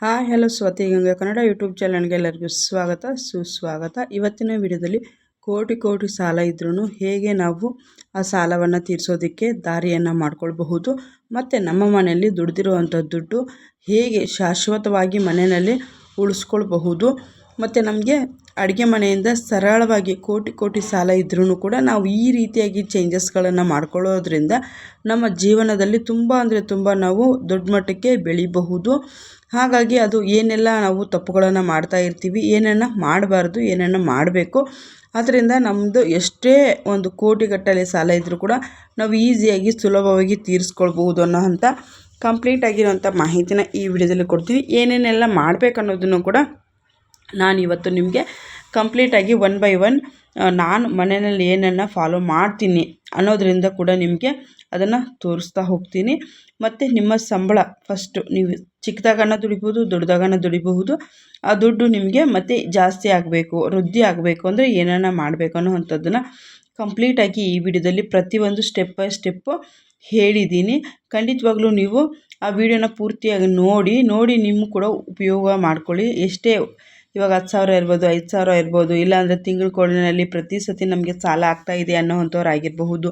Hi hello Swathi Ganga Kannada YouTube ಚಾನಲ್ಗೆ ಎಲ್ಲರಿಗೂ ಸ್ವಾಗತ ಸುಸ್ವಾಗತ. ಇವತ್ತಿನ ವಿಡಿಯೋದಲ್ಲಿ ಕೋಟಿ ಸಾಲ ಇದ್ರೂ ಹೇಗೆ ನಾವು ಆ ಸಾಲವನ್ನು ತೀರಿಸೋದಕ್ಕೆ ದಾರಿಯನ್ನು ಮಾಡ್ಕೊಳ್ಬಹುದು ಮತ್ತು ನಮ್ಮ ಮನೆಯಲ್ಲಿ ದುಡ್ದಿರುವಂಥ ದುಡ್ಡು ಹೇಗೆ ಶಾಶ್ವತವಾಗಿ ಮನೆಯಲ್ಲಿ ಉಳಿಸ್ಕೊಳ್ಬಹುದು ಮತ್ತು ನಮಗೆ ಅಡುಗೆ ಮನೆಯಿಂದ ಸರಳವಾಗಿ ಕೋಟಿ ಸಾಲ ಇದ್ರೂ ಕೂಡ ನಾವು ಈ ರೀತಿಯಾಗಿ ಚೇಂಜಸ್ಗಳನ್ನು ಮಾಡ್ಕೊಳ್ಳೋದ್ರಿಂದ ನಮ್ಮ ಜೀವನದಲ್ಲಿ ತುಂಬ ಅಂದರೆ ತುಂಬ ನಾವು ದೊಡ್ಡ ಮಟ್ಟಕ್ಕೆ ಬೆಳಿಬಹುದು. ಹಾಗಾಗಿ ಅದು ಏನೆಲ್ಲ ನಾವು ತಪ್ಪುಗಳನ್ನು ಮಾಡ್ತಾ ಇರ್ತೀವಿ, ಏನನ್ನು ಮಾಡಬಾರ್ದು, ಏನನ್ನು ಮಾಡಬೇಕು, ಅದರಿಂದ ನಮ್ಮದು ಎಷ್ಟೇ ಒಂದು ಕೋಟಿಗಟ್ಟಲೆ ಸಾಲ ಇದ್ದರೂ ಕೂಡ ನಾವು ಈಸಿಯಾಗಿ ಸುಲಭವಾಗಿ ತೀರಿಸ್ಕೊಳ್ಬಹುದು ಅನ್ನೋ ಅಂಥ ಕಂಪ್ಲೀಟ್ ಆಗಿರೋಂಥ ಮಾಹಿತಿನ ಈ ವಿಡಿಯೋದಲ್ಲಿ ಕೊಡ್ತೀವಿ. ಏನೇನೆಲ್ಲ ಮಾಡಬೇಕು ಅನ್ನೋದನ್ನು ಕೂಡ ನಾನು ಇವತ್ತು ನಿಮಗೆ ಕಂಪ್ಲೀಟಾಗಿ 1 by 1 ನಾನು ಮನೆಯಲ್ಲಿ ಏನನ್ನು ಫಾಲೋ ಮಾಡ್ತೀನಿ ಅನ್ನೋದರಿಂದ ಕೂಡ ನಿಮಗೆ ಅದನ್ನು ತೋರಿಸ್ತಾ ಹೋಗ್ತೀನಿ. ಮತ್ತು ನಿಮ್ಮ ಸಂಬಳ ಫಸ್ಟು ನೀವು ಚಿಕ್ಕದಾಗನ ದುಡಿಬೋದು, ದೊಡ್ಡದಾಗನ ದುಡಿಬಹುದು. ಆ ದುಡ್ಡು ನಿಮಗೆ ಮತ್ತೆ ಜಾಸ್ತಿ ಆಗಬೇಕು, ವೃದ್ಧಿ ಆಗಬೇಕು ಅಂದರೆ ಏನನ್ನ ಮಾಡಬೇಕು ಅನ್ನೋ ಅಂಥದ್ದನ್ನು ಕಂಪ್ಲೀಟಾಗಿ ಈ ವಿಡಿಯೋದಲ್ಲಿ ಪ್ರತಿಯೊಂದು ಸ್ಟೆಪ್ ಬೈ ಸ್ಟೆಪ್ಪು ಹೇಳಿದ್ದೀನಿ. ಖಂಡಿತವಾಗ್ಲೂ ನೀವು ಆ ವಿಡಿಯೋನ ಪೂರ್ತಿಯಾಗಿ ನೋಡಿ ನಿಮ್ಮ ಕೂಡ ಉಪಯೋಗ ಮಾಡ್ಕೊಳ್ಳಿ. ಎಷ್ಟೇ ಇವಾಗ 10,000 ಇರ್ಬೋದು, 5,000 ಇರ್ಬೋದು, ಇಲ್ಲಾಂದರೆ ತಿಂಗಳ ಕೊನೆಯಲ್ಲಿ ಪ್ರತಿ ಸತಿ ನಮಗೆ ಸಾಲ ಆಗ್ತಾಯಿದೆ ಅನ್ನೋ ಅಂಥವ್ರು ಆಗಿರಬಹುದು,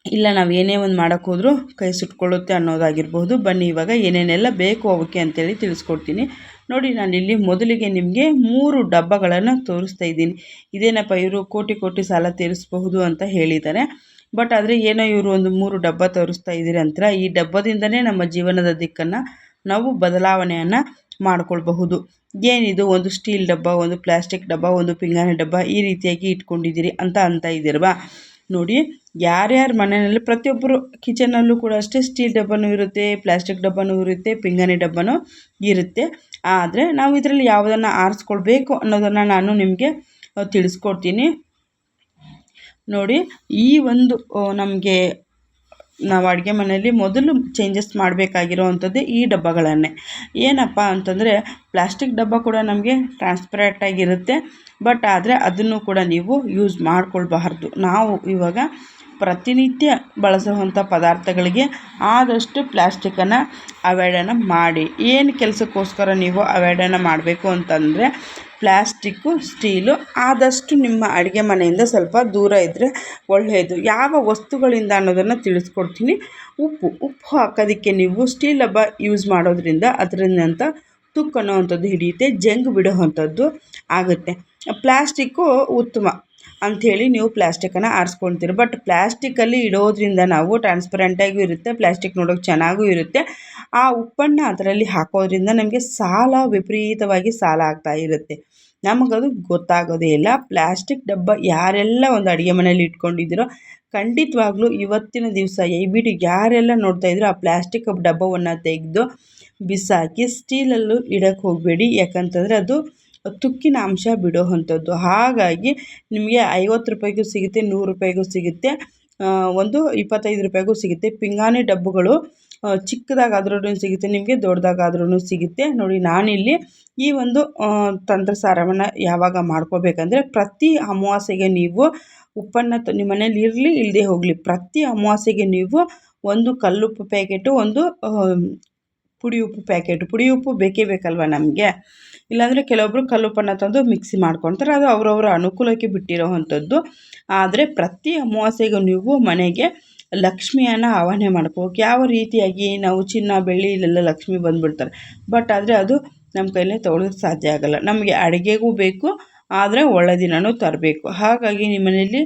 ಇಲ್ಲ ನಾವು ಏನೇ ಒಂದು ಮಾಡೋಕ್ಕೋದ್ರೂ ಕೈ ಸುಟ್ಕೊಳ್ಳುತ್ತೆ ಅನ್ನೋದಾಗಿರ್ಬೋದು. ಬನ್ನಿ ಇವಾಗ ಏನೇನೆಲ್ಲ ಬೇಕು ಅವಕ್ಕೆ ಅಂತೇಳಿ ತಿಳಿಸ್ಕೊಡ್ತೀನಿ. ನೋಡಿ, ನಾನಿಲ್ಲಿ ಮೊದಲಿಗೆ ನಿಮಗೆ 3 ಡಬ್ಬಗಳನ್ನು ತೋರಿಸ್ತಾ ಇದ್ದೀನಿ. ಇದೇನಪ್ಪ ಇವರು ಕೋಟಿ ಸಾಲ ತೀರಿಸಬಹುದು ಅಂತ ಹೇಳಿದ್ದಾರೆ, ಬಟ್ ಆದರೆ ಏನೋ ಇವರು ಒಂದು 3 ಡಬ್ಬ ತೋರಿಸ್ತಾ ಇದ್ದೀರಿ ಅಂತಾರೆ. ಈ ಡಬ್ಬದಿಂದನೇ ನಮ್ಮ ಜೀವನದ ದಿಕ್ಕನ್ನು ನಾವು ಬದಲಾವಣೆಯನ್ನು ಮಾಡ್ಕೊಳ್ಬಹುದು. ಏನಿದು, ಒಂದು ಸ್ಟೀಲ್ ಡಬ್ಬ, ಒಂದು ಪ್ಲಾಸ್ಟಿಕ್ ಡಬ್ಬ, ಒಂದು ಪಿಂಗಾಣಿ ಡಬ್ಬ, ಈ ರೀತಿಯಾಗಿ ಇಟ್ಕೊಂಡಿದ್ದೀರಿ ಅಂತ ಇದ್ದೀರಲ್ವಾ. ನೋಡಿ, ಯಾರ್ಯಾರ ಮನೆಯಲ್ಲಿ ಪ್ರತಿಯೊಬ್ಬರು ಕಿಚನಲ್ಲೂ ಕೂಡ ಅಷ್ಟೇ ಸ್ಟೀಲ್ ಡಬ್ಬನೂ ಇರುತ್ತೆ, ಪ್ಲಾಸ್ಟಿಕ್ ಡಬ್ಬನೂ ಇರುತ್ತೆ, ಪಿಂಗಾಣಿ ಡಬ್ಬನೂ ಇರುತ್ತೆ. ಆದರೆ ನಾವು ಇದರಲ್ಲಿ ಯಾವುದನ್ನು ಆರಿಸ್ಕೊಳ್ಬೇಕು ಅನ್ನೋದನ್ನು ನಾನು ನಿಮಗೆ ತಿಳಿಸ್ಕೊಡ್ತೀನಿ. ನೋಡಿ, ಈ ಒಂದು ನಮಗೆ ನಾವು ಅಡುಗೆ ಮನೆಯಲ್ಲಿ ಮೊದಲು ಚೇಂಜಸ್ ಮಾಡಬೇಕಾಗಿರೋವಂಥದ್ದೇ ಈ ಡಬ್ಬಗಳನ್ನೇ. ಏನಪ್ಪ ಅಂತಂದರೆ, ಪ್ಲಾಸ್ಟಿಕ್ ಡಬ್ಬ ಕೂಡ ನಮಗೆ ಟ್ರಾನ್ಸ್ಪರೆಂಟಾಗಿರುತ್ತೆ, ಬಟ್ ಆದರೆ ಅದನ್ನು ಕೂಡ ನೀವು ಯೂಸ್ ಮಾಡಿಕೊಳ್ಬಾರ್ದು. ನಾವು ಇವಾಗ ಪ್ರತಿನಿತ್ಯ ಬಳಸುವಂಥ ಪದಾರ್ಥಗಳಿಗೆ ಆದಷ್ಟು ಪ್ಲಾಸ್ಟಿಕ್ಕನ್ನು ಅವಾಯ್ಡನ್ನು ಮಾಡಿ. ಏನು ಕೆಲಸಕ್ಕೋಸ್ಕರ ನೀವು ಅವಾಯ್ಡನ್ನು ಮಾಡಬೇಕು ಅಂತಂದರೆ, ಪ್ಲಾಸ್ಟಿಕ್ಕು, ಸ್ಟೀಲು ಆದಷ್ಟು ನಿಮ್ಮ ಅಡುಗೆ ಮನೆಯಿಂದ ಸ್ವಲ್ಪ ದೂರ ಇದ್ದರೆ ಒಳ್ಳೆಯದು. ಯಾವ ವಸ್ತುಗಳಿಂದ ಅನ್ನೋದನ್ನು ತಿಳಿಸ್ಕೊಡ್ತೀನಿ. ಉಪ್ಪು ಹಾಕೋದಕ್ಕೆ ನೀವು ಸ್ಟೀಲ್ ಡಬ್ಬ ಯೂಸ್ ಮಾಡೋದ್ರಿಂದ ಅದರಿಂದ ತುಕ್ಕು ಅನ್ನೋವಂಥದ್ದು ಹಿಡಿಯುತ್ತೆ, ಜಂಗ್ ಬಿಡೋವಂಥದ್ದು ಆಗುತ್ತೆ. ಪ್ಲಾಸ್ಟಿಕ್ಕು ಉತ್ತಮ ಅಂಥೇಳಿ ನೀವು ಪ್ಲಾಸ್ಟಿಕ್ಕನ್ನು ಆರಿಸ್ಕೊಳ್ತೀರಿ, ಬಟ್ ಪ್ಲಾಸ್ಟಿಕ್ಕಲ್ಲಿ ಇಡೋದ್ರಿಂದ ನಾವು ಟ್ರಾನ್ಸ್ಪರೆಂಟಾಗೂ ಇರುತ್ತೆ, ಪ್ಲಾಸ್ಟಿಕ್ ನೋಡೋಕೆ ಚೆನ್ನಾಗೂ ಇರುತ್ತೆ. ಆ ಉಪ್ಪನ್ನು ಅದರಲ್ಲಿ ಹಾಕೋದ್ರಿಂದ ನಮಗೆ ವಿಪರೀತವಾಗಿ ಸಾಲ ಆಗ್ತಾ ಇರುತ್ತೆ, ನಮಗದು ಗೊತ್ತಾಗೋದೇ ಇಲ್ಲ. ಪ್ಲಾಸ್ಟಿಕ್ ಡಬ್ಬ ಯಾರೆಲ್ಲ ಒಂದು ಅಡುಗೆ ಮನೆಯಲ್ಲಿ ಇಟ್ಕೊಂಡಿದ್ದೀರೋ ಖಂಡಿತವಾಗ್ಲೂ ಇವತ್ತಿನ ದಿವಸ ಯಾರೆಲ್ಲ ನೋಡ್ತಾಯಿದ್ರು ಆ ಪ್ಲಾಸ್ಟಿಕ್ ಡಬ್ಬವನ್ನು ತೆಗೆದು ಬಿಸಾಕಿ ಸ್ಟೀಲಲ್ಲೂ ಇಡೋಕ್ಕೆ ಹೋಗಬೇಡಿ. ಯಾಕಂತಂದರೆ ಅದು ತುಕ್ಕಿನ ಅಂಶ ಬಿಡೋವಂಥದ್ದು. ಹಾಗಾಗಿ ನಿಮಗೆ 50 ರೂಪಾಯಿಗೂ ಸಿಗುತ್ತೆ, 100 ರೂಪಾಯಿಗೂ ಸಿಗುತ್ತೆ, ಒಂದು 25 ರೂಪಾಯಿಗೂ ಸಿಗುತ್ತೆ. ಪಿಂಗಾಣಿ ಡಬ್ಬಗಳು ಚಿಕ್ಕದಾಗಾದ್ರೂ ಸಿಗುತ್ತೆ ನಿಮಗೆ, ದೊಡ್ಡದಾಗಾದ್ರೂ ಸಿಗುತ್ತೆ. ನೋಡಿ, ನಾನಿಲ್ಲಿ ಈ ಒಂದು ತಂತ್ರಸಾರವನ್ನು ಯಾವಾಗ ಮಾಡ್ಕೋಬೇಕಂದ್ರೆ, ಪ್ರತಿ ಅಮಾವಾಸ್ಯೆಗೆ ನೀವು ಉಪ್ಪನ್ನು ನಿಮ್ಮ ಮನೇಲಿ ಇರಲಿ ಇಲ್ಲದೆ ಹೋಗಲಿ, ಪ್ರತಿ ಅಮಾವಾಸ್ಯೆಗೆ ನೀವು ಒಂದು ಕಲ್ಲುಪ್ಪು ಪ್ಯಾಕೆಟು, ಒಂದು ಪುಡಿ ಉಪ್ಪು ಪ್ಯಾಕೆಟು. ಪುಡಿ ಉಪ್ಪು ಬೇಕೇ ಬೇಕಲ್ವ ನಮಗೆ, ಇಲ್ಲಾಂದರೆ ಕೆಲವೊಬ್ಬರು ಕಲ್ಲುಪ್ಪನ್ನು ತಂದು ಮಿಕ್ಸಿ ಮಾಡ್ಕೊತಾರೆ, ಅದು ಅವರವರ ಅನುಕೂಲಕ್ಕೆ ಬಿಟ್ಟಿರೋವಂಥದ್ದು. ಆದರೆ ಪ್ರತಿ ಅಮಾವಾಸ್ಯೆಗೂ ನೀವು ಮನೆಗೆ ಲಕ್ಷ್ಮಿಯನ್ನು ಆವಾಹನೆ ಮಾಡ್ಕೋಬೇಕು. ಯಾವ ರೀತಿಯಾಗಿ ನಾವು ಚಿನ್ನ ಬೆಳ್ಳಿ ಇಲ್ಲೆಲ್ಲ ಲಕ್ಷ್ಮಿ ಬಂದುಬಿಡ್ತಾರೆ, ಬಟ್ ಆದರೆ ಅದು ನಮ್ಮ ಕೈಲೇ ತೊಗೊಳೋಕ್ಕೆ ಸಾಧ್ಯ ಆಗೋಲ್ಲ. ನಮಗೆ ಅಡುಗೆಗೂ ಬೇಕು, ಆದರೆ ಒಳ್ಳೆ ದಿನವೂ ತರಬೇಕು. ಹಾಗಾಗಿ ನಿಮ್ಮ ಮನೆಯಲ್ಲಿ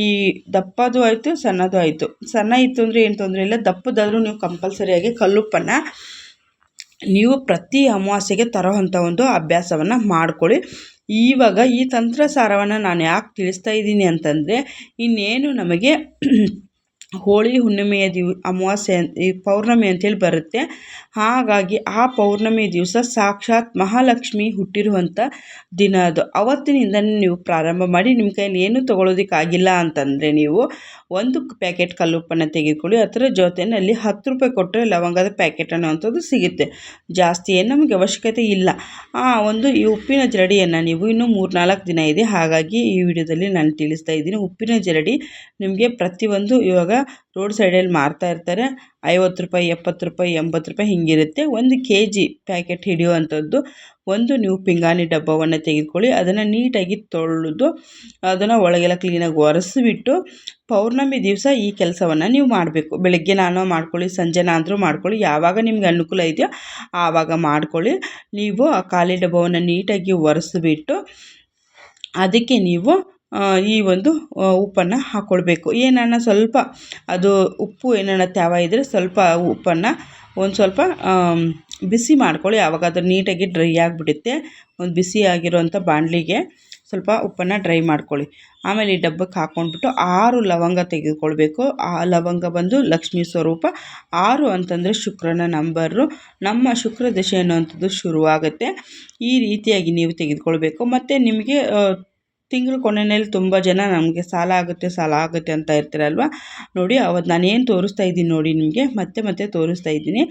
ಈ ದಪ್ಪದು ಆಯಿತು, ಸಣ್ಣದು ಆಯಿತು. ಸಣ್ಣ ಇತ್ತು ಅಂದರೆ ಏನು ತೊಂದರೆ ಇಲ್ಲ, ದಪ್ಪದಾದರೂ ನೀವು ಕಂಪಲ್ಸರಿಯಾಗಿ ಕಲ್ಲುಪ್ಪನ್ನು ನೀವು ಪ್ರತಿ ಅಮಾವಾಸ್ಯೆಗೆ ತರೋವಂಥ ಒಂದು ಅಭ್ಯಾಸವನ್ನು ಮಾಡ್ಕೊಳ್ಳಿ. ಇವಾಗ ಈ ತಂತ್ರಸಾರವನ್ನು ನಾನು ಯಾಕೆ ತಿಳಿಸ್ತಾ ಇದ್ದೀನಿ ಅಂತಂದರೆ, ಇನ್ನೇನು ನಮಗೆ ಹೋಳಿ ಹುಣ್ಣಿಮೆಯ ಅಮಾವಾಸ್ಯೆ ಈ ಪೌರ್ಣಮಿ ಅಂತೇಳಿ ಬರುತ್ತೆ. ಹಾಗಾಗಿ ಆ ಪೌರ್ಣಮಿ ದಿವಸ ಸಾಕ್ಷಾತ್ ಮಹಾಲಕ್ಷ್ಮಿ ಹುಟ್ಟಿರುವಂಥ ದಿನ ಅದು. ಅವತ್ತಿನಿಂದನೇ ನೀವು ಪ್ರಾರಂಭ ಮಾಡಿ. ನಿಮ್ಮ ಕೈಯಲ್ಲಿ ಏನೂ ತೊಗೊಳೋದಕ್ಕಾಗಿಲ್ಲ ಅಂತಂದರೆ ನೀವು ಒಂದು ಪ್ಯಾಕೆಟ್ ಕಲ್ಲುಪ್ಪನ್ನು ತೆಗೆದುಕೊಳ್ಳಿ. ಅದರ ಜೊತೆಯಲ್ಲಿ 10 ರೂಪಾಯಿ ಕೊಟ್ಟರೆ ಲವಂಗದ ಪ್ಯಾಕೆಟ್ ಅನ್ನೋವಂಥದ್ದು ಸಿಗುತ್ತೆ. ಜಾಸ್ತಿ ಏನು ನಮಗೆ ಅವಶ್ಯಕತೆ ಇಲ್ಲ. ಈ ಉಪ್ಪಿನ ಜರಡಿಯನ್ನು ನೀವು ಇನ್ನೂ 3-4 ದಿನ ಇದೆ, ಹಾಗಾಗಿ ಈ ವಿಡಿಯೋದಲ್ಲಿ ನಾನು ತಿಳಿಸ್ತಾ ಇದ್ದೀನಿ. ಉಪ್ಪಿನ ಜರಡಿ ನಿಮಗೆ ಪ್ರತಿಯೊಂದು ಇವಾಗ ರೋಡ್ ಸೈಡಲ್ಲಿ ಮಾರ್ತಾ ಇರ್ತಾರೆ. 50 ರೂಪಾಯಿ, 70 ರೂಪಾಯಿ, 80 ರೂಪಾಯಿ ಹಿಂಗಿರುತ್ತೆ. 1 kg ಪ್ಯಾಕೆಟ್ ಹಿಡಿಯುವಂಥದ್ದು. ಒಂದು ನೀವು ಪಿಂಗಾಣಿ ಡಬ್ಬವನ್ನು ತೆಗೆದುಕೊಳ್ಳಿ. ಅದನ್ನು ನೀಟಾಗಿ ತೊಳೆದು ಅದನ್ನು ಒಳಗೆಲ್ಲ ಕ್ಲೀನಾಗಿ ಒರೆಸಿಬಿಟ್ಟು ಪೌರ್ಣಮಿ ದಿವಸ ಈ ಕೆಲಸವನ್ನು ನೀವು ಮಾಡಬೇಕು. ಬೆಳಗ್ಗೆನಾದ್ರೂ ಮಾಡ್ಕೊಳ್ಳಿ, ಸಂಜೆನಾದರೂ ಮಾಡ್ಕೊಳ್ಳಿ, ಯಾವಾಗ ನಿಮ್ಗೆ ಅನುಕೂಲ ಇದೆಯೋ ಆವಾಗ ಮಾಡ್ಕೊಳ್ಳಿ. ನೀವು ಆ ಖಾಲಿ ಡಬ್ಬವನ್ನು ನೀಟಾಗಿ ಒರೆಸಿಬಿಟ್ಟು ಅದಕ್ಕೆ ನೀವು ಈ ಒಂದು ಉಪ್ಪನ್ನು ಹಾಕ್ಕೊಳ್ಬೇಕು. ಏನನ್ನ ಸ್ವಲ್ಪ ಅದು ಉಪ್ಪು ಏನನ್ನ ತ್ಯಾವ ಇದ್ದರೆ ಸ್ವಲ್ಪ ಉಪ್ಪನ್ನು ಒಂದು ಸ್ವಲ್ಪ ಬಿಸಿ ಮಾಡ್ಕೊಳ್ಳಿ. ಆವಾಗ ಅದು ನೀಟಾಗಿ ಡ್ರೈ ಆಗಿಬಿಡುತ್ತೆ. ಒಂದು ಬಿಸಿ ಆಗಿರೋಂಥ ಬಾಣಲಿಗೆ ಸ್ವಲ್ಪ ಉಪ್ಪನ್ನು ಡ್ರೈ ಮಾಡ್ಕೊಳ್ಳಿ. ಆಮೇಲೆ ಈ ಡಬ್ಬಕ್ಕೆ ಹಾಕ್ಕೊಂಡ್ಬಿಟ್ಟು 6 ಲವಂಗ ತೆಗೆದುಕೊಳ್ಬೇಕು. ಆ ಲವಂಗ ಬಂದು ಲಕ್ಷ್ಮೀ ಸ್ವರೂಪ. 6 ಅಂತಂದರೆ ಶುಕ್ರನ ನಂಬರು. ನಮ್ಮ ಶುಕ್ರ ದಶೆ ಅನ್ನುವಂಥದ್ದು ಶುರುವಾಗುತ್ತೆ. ಈ ರೀತಿಯಾಗಿ ನೀವು ತೆಗೆದುಕೊಳ್ಬೇಕು. ಮತ್ತು ನಿಮಗೆ ತಿಂಗಳ ಕೊನೆಯಲ್ಲಿ ತುಂಬ ಜನ ನಮಗೆ ಸಾಲ ಆಗುತ್ತೆ ಅಂತ ಇರ್ತೀರಲ್ವ. ನೋಡಿ ಅವತ್ತು ನಾನೇನು ತೋರಿಸ್ತಾ ಇದ್ದೀನಿ ನೋಡಿ, ನಿಮಗೆ ಮತ್ತೆ ತೋರಿಸ್ತಾ ಇದ್ದೀನಿ.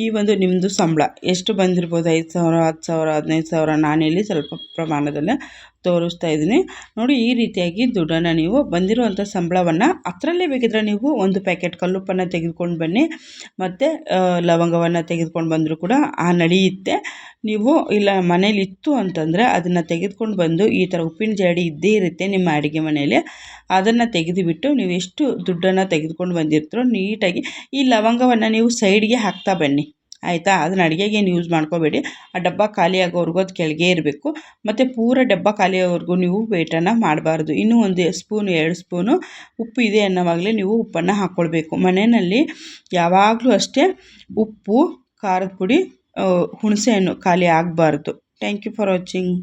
ಈ ಒಂದು ನಿಮ್ಮದು ಸಂಬಳ ಎಷ್ಟು ಬಂದಿರ್ಬೋದು, 5,000, 10,000, 15,000, ನಾನಿಲ್ಲಿ ಸ್ವಲ್ಪ ಪ್ರಮಾಣದಲ್ಲಿ ತೋರಿಸ್ತಾ ಇದ್ದೀನಿ ನೋಡಿ. ಈ ರೀತಿಯಾಗಿ ದುಡ್ಡನ್ನು ನೀವು ಬಂದಿರುವಂಥ ಸಂಬಳವನ್ನು ಅದರಲ್ಲೇ ಬೇಕಿದ್ರೆ ನೀವು 1 ಪ್ಯಾಕೆಟ್ ಕಲ್ಲುಪ್ಪನ್ನು ತೆಗೆದುಕೊಂಡು ಬನ್ನಿ, ಮತ್ತು ಲವಂಗವನ್ನು ತೆಗೆದುಕೊಂಡು ಬಂದರೂ ಕೂಡ ನಡೆಯುತ್ತೆ. ನೀವು ಇಲ್ಲ ಮನೇಲಿ ಇತ್ತು ಅಂತಂದರೆ ಅದನ್ನು ತೆಗೆದುಕೊಂಡು ಬಂದು ಈ ಥರ ಉಪ್ಪಿನ ಜಾಡಿ ಇದ್ದೇ ಇರುತ್ತೆ ನಿಮ್ಮ ಅಡುಗೆ ಮನೆಯಲ್ಲಿ. ಅದನ್ನು ತೆಗೆದುಬಿಟ್ಟು ನೀವು ಎಷ್ಟು ದುಡ್ಡನ್ನು ತೆಗೆದುಕೊಂಡು ಬಂದಿರ್ತೀರೋ ನೀಟಾಗಿ ಈ ಲವಂಗವನ್ನು ನೀವು ಸೈಡ್ಗೆ ಹಾಕ್ತಾ ಬನ್ನಿ, ಆಯಿತಾ. ಅದನ್ನ ಅಡುಗೆಗೇನು ಯೂಸ್ ಮಾಡ್ಕೋಬೇಡಿ. ಆ ಡಬ್ಬ ಖಾಲಿ ಆಗೋವರೆಗೂ ಅದು ಕೆಳಗೆ ಇರಬೇಕು. ಮತ್ತು ಪೂರ ಡಬ್ಬ ಖಾಲಿ ಆಗೋವರೆಗೂ ನೀವು ವೇಟನ್ನು ಮಾಡಬಾರ್ದು. ಇನ್ನೂ 1 ಸ್ಪೂನು 2 ಸ್ಪೂನು ಉಪ್ಪು ಇದೆ ಅನ್ನೋವಾಗಲೇ ನೀವು ಉಪ್ಪನ್ನು ಹಾಕ್ಕೊಳ್ಬೇಕು. ಮನೆಯಲ್ಲಿ ಯಾವಾಗಲೂ ಅಷ್ಟೇ ಉಪ್ಪು, ಖಾರದ ಪುಡಿ, ಹುಣಸೆ ಹಣ್ಣು ಖಾಲಿ ಆಗಬಾರ್ದು. Thank you for watching.